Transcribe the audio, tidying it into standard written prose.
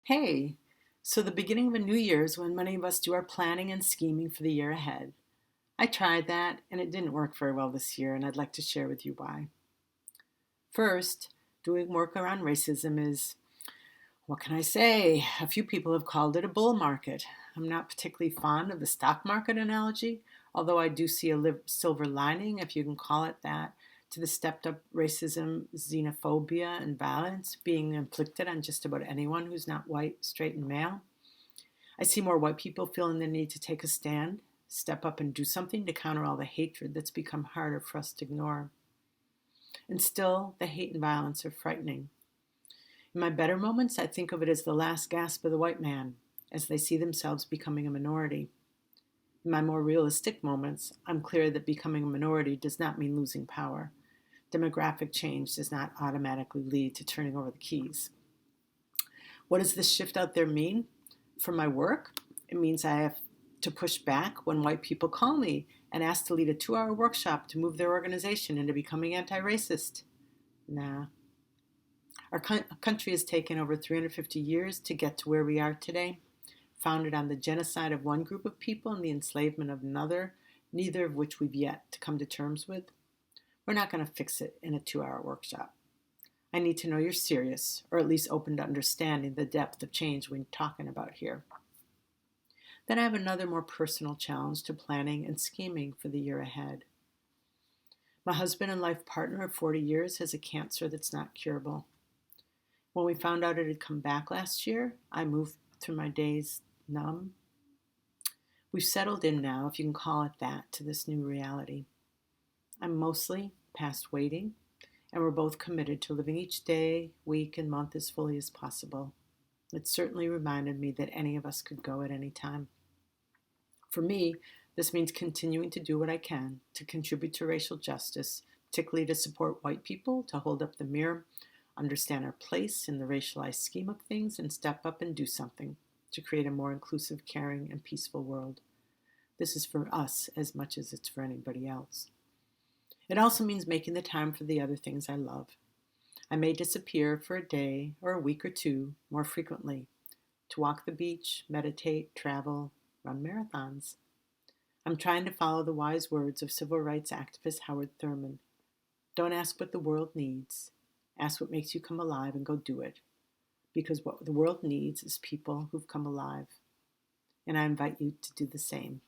Hey, so the beginning of a new year is when many of us do our planning and scheming for the year ahead. I tried that and it didn't work very well this year, and I'd like to share with you why. First, doing work around racism is, what can I say? A few people have called it a bull market. I'm not particularly fond of the stock market analogy, although I do see a silver lining, if you can call it that, to the stepped up racism, xenophobia, and violence being inflicted on just about anyone who's not white, straight, and male. I see more white people feeling the need to take a stand, step up and do something to counter all the hatred that's become harder for us to ignore. And still, the hate and violence are frightening. In my better moments, I think of it as the last gasp of the white man, as they see themselves becoming a minority. In my more realistic moments, I'm clear that becoming a minority does not mean losing power. Demographic change does not automatically lead to turning over the keys. What does this shift out there mean for my work? It means I have to push back when white people call me and ask to lead a 2-hour workshop to move their organization into becoming anti-racist. Nah. Our country has taken over 350 years to get to where we are today, founded on the genocide of one group of people and the enslavement of another, neither of which we've yet to come to terms with. We're not going to fix it in a 2-hour workshop. I need to know you're serious, or at least open to understanding the depth of change we're talking about here. Then I have another more personal challenge to planning and scheming for the year ahead. My husband and life partner of 40 years has a cancer that's not curable. When we found out it had come back last year, I moved through my days numb. We've settled in now, if you can call it that, to this new reality. I'm mostly past waiting, and we're both committed to living each day, week, and month as fully as possible. It certainly reminded me that any of us could go at any time. For me, this means continuing to do what I can to contribute to racial justice, particularly to support white people, to hold up the mirror, understand our place in the racialized scheme of things, and step up and do something to create a more inclusive, caring, and peaceful world. This is for us as much as it's for anybody else. It also means making the time for the other things I love. I may disappear for a day or a week or two more frequently to walk the beach, meditate, travel, run marathons. I'm trying to follow the wise words of civil rights activist Howard Thurman. Don't ask what the world needs. Ask what makes you come alive and go do it. Because what the world needs is people who've come alive. And I invite you to do the same.